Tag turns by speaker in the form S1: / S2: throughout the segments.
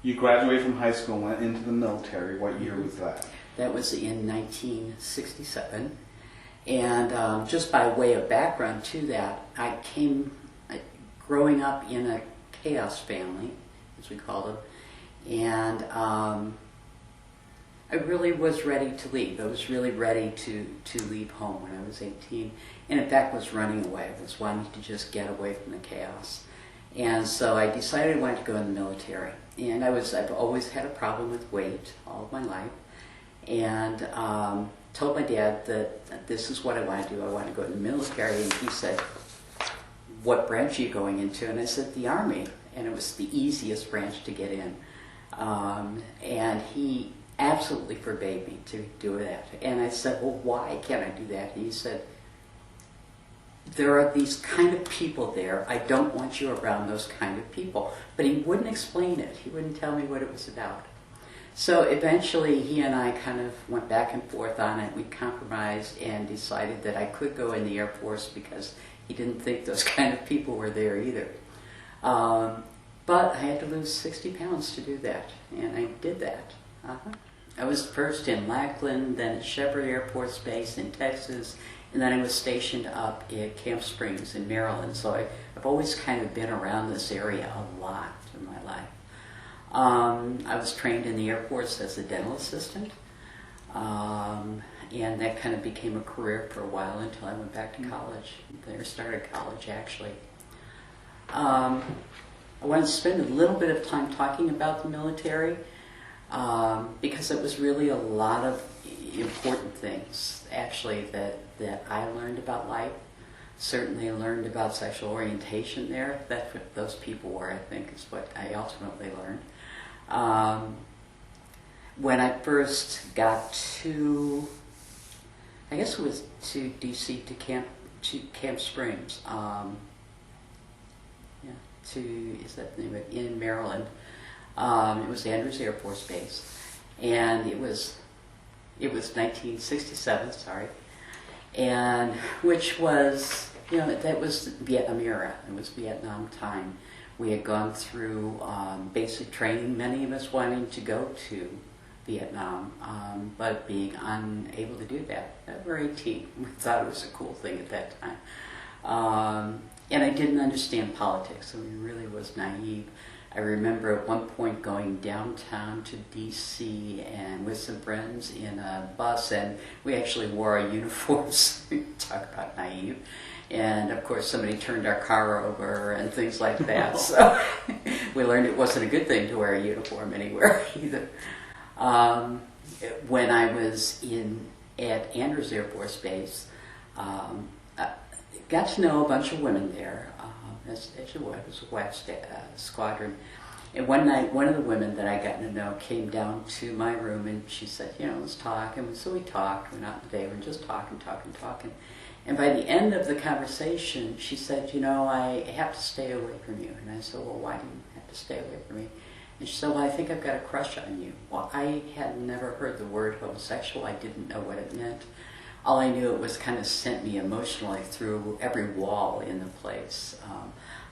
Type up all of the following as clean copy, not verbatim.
S1: You graduated from high school and went into the military. What year was that?
S2: That was in 1967. And just by way of background to that, I came, growing up in a chaos family, as we called it, and I really was ready to leave. I was really ready to leave home when I was 18, and in fact was running away. I was wanting to just get away from the chaos. And so I decided I wanted to go in the military. And I've always had a problem with weight all of my life, and told my dad that this is what I want to do. I want to go in the military. And he said, "What branch are you going into?" And I said, "The Army." And it was the easiest branch to get in. And he absolutely forbade me to do that. And I said, "Well, why can't I do that?" And he said, "There are these kind of people there. I don't want you around those kind of people." But he wouldn't explain it. He wouldn't tell me what it was about. So eventually he and I kind of went back and forth on it. We compromised and decided that I could go in the Air Force because he didn't think those kind of people were there either. But I had to lose 60 pounds to do that, and I did that. I was first in Lackland, then at Shepherd Air Force Base in Texas, and then I was stationed up at Camp Springs in Maryland. So I've always kind of been around this area a lot in my life. I was trained in the Air Force as a dental assistant, and that kind of became a career for a while until I went back to college. There started college, actually. I want to spend a little bit of time talking about the military because it was really a lot of important things, actually, that I learned about life. Certainly learned about sexual orientation there. That's what those people were, I think, is what I ultimately learned. When I first got to, I guess it was to D.C., to Camp Springs, is that the name of it, in Maryland. It was Andrews Air Force Base, and it was 1967, and which was, that was Vietnam era. It was Vietnam time. We had gone through basic training, many of us wanting to go to Vietnam, but being unable to do that. We were 18. We thought it was a cool thing at that time. And I didn't understand politics. I mean, really was naive. I remember at one point going downtown to D.C. and with some friends in a bus, and we actually wore our uniforms. Talk about naive. And of course somebody turned our car over and things like that. So we learned it wasn't a good thing to wear a uniform anywhere either. When I was at Andrews Air Force Base, got to know a bunch of women there, as you would. It was a WAC squadron. And one night, one of the women that I got to know came down to my room, and she said, let's talk. And so we talked. We're not in the day. We're just talking. And by the end of the conversation, she said, I have to stay away from you. And I said, well, why do you have to stay away from me? And she said, well, I think I've got a crush on you. Well, I had never heard the word homosexual. I didn't know what it meant. All I knew it was kind of sent me emotionally through every wall in the place.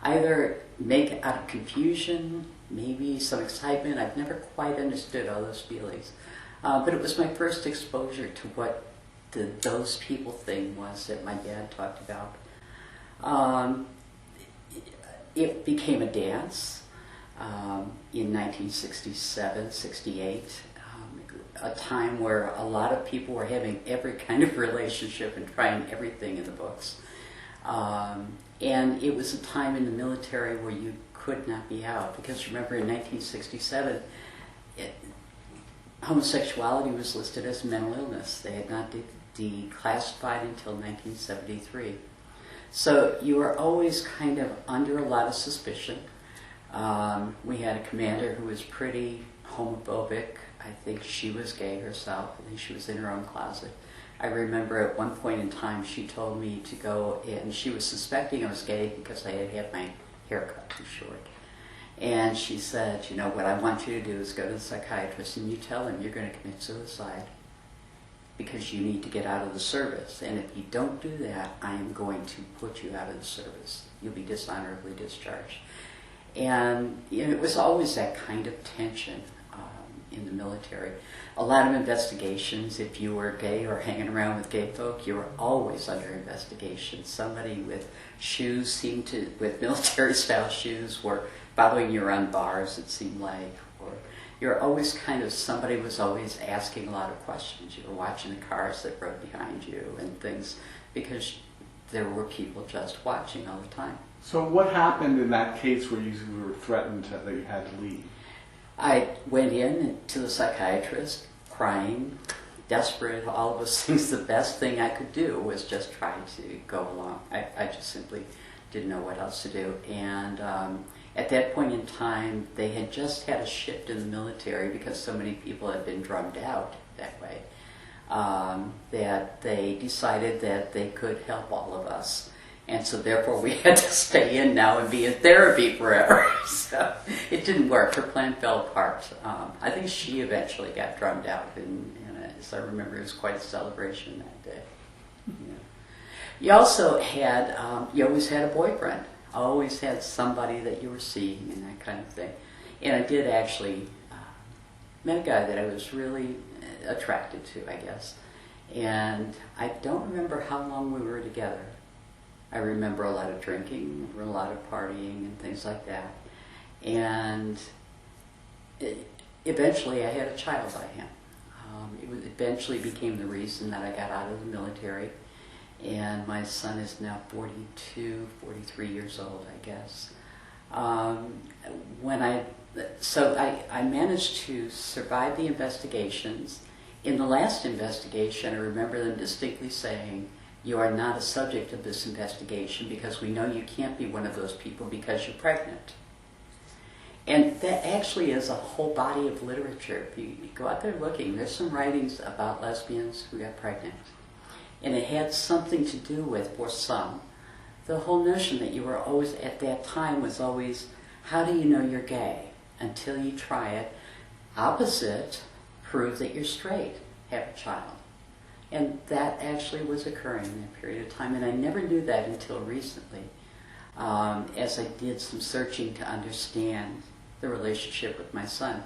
S2: Either make out of confusion, maybe some excitement. I've never quite understood all those feelings. But it was my first exposure to what the those people thing was that my dad talked about. It became a dance in 1967, 68. A time where a lot of people were having every kind of relationship and trying everything in the books. And it was a time in the military where you could not be out, because remember in 1967, homosexuality was listed as a mental illness. They had not declassified until 1973. So you were always kind of under a lot of suspicion. We had a commander who was pretty homophobic. I think she was gay herself. I think she was in her own closet. I remember at one point in time she told me to go, and she was suspecting I was gay because I had had my hair cut too short. And she said, what I want you to do is go to the psychiatrist and you tell him you're going to commit suicide because you need to get out of the service. And if you don't do that, I am going to put you out of the service. You'll be dishonorably discharged. And it was always that kind of tension in the military. A lot of investigations, if you were gay or hanging around with gay folk, you were always under investigation. Somebody with with military-style shoes were following you around bars, it seemed like. Or you're always somebody was always asking a lot of questions. You were watching the cars that rode behind you and things, because there were people just watching all the time.
S3: So what happened in that case where you were threatened that you had to leave?
S2: I went in to the psychiatrist, crying, desperate, all of those things. The best thing I could do was just try to go along. I just simply didn't know what else to do. And at that point in time, they had just had a shift in the military because so many people had been drummed out that way, that they decided that they could help all of us. And so therefore we had to stay in now and be in therapy forever. So it didn't work. Her plan fell apart. I think she eventually got drummed out, and as I remember, it was quite a celebration that day. Yeah. You also had, you always had a boyfriend. Always had somebody that you were seeing and that kind of thing. And I did actually met a guy that I was really attracted to, I guess. And I don't remember how long we were together. I remember a lot of drinking, a lot of partying and things like that. And eventually I had a child by him. It eventually became the reason that I got out of the military. And my son is now 42, 43 years old, I guess. So I managed to survive the investigations. In the last investigation, I remember them distinctly saying, "You are not a subject of this investigation because we know you can't be one of those people because you're pregnant." And that actually is a whole body of literature. If you go out there looking, there's some writings about lesbians who got pregnant. And it had something to do with, for some, the whole notion that you were always, at that time, was always, how do you know you're gay? Until you try it. Opposite, prove that you're straight, have a child. And that actually was occurring in that period of time, and I never knew that until recently, as I did some searching to understand the relationship with my son.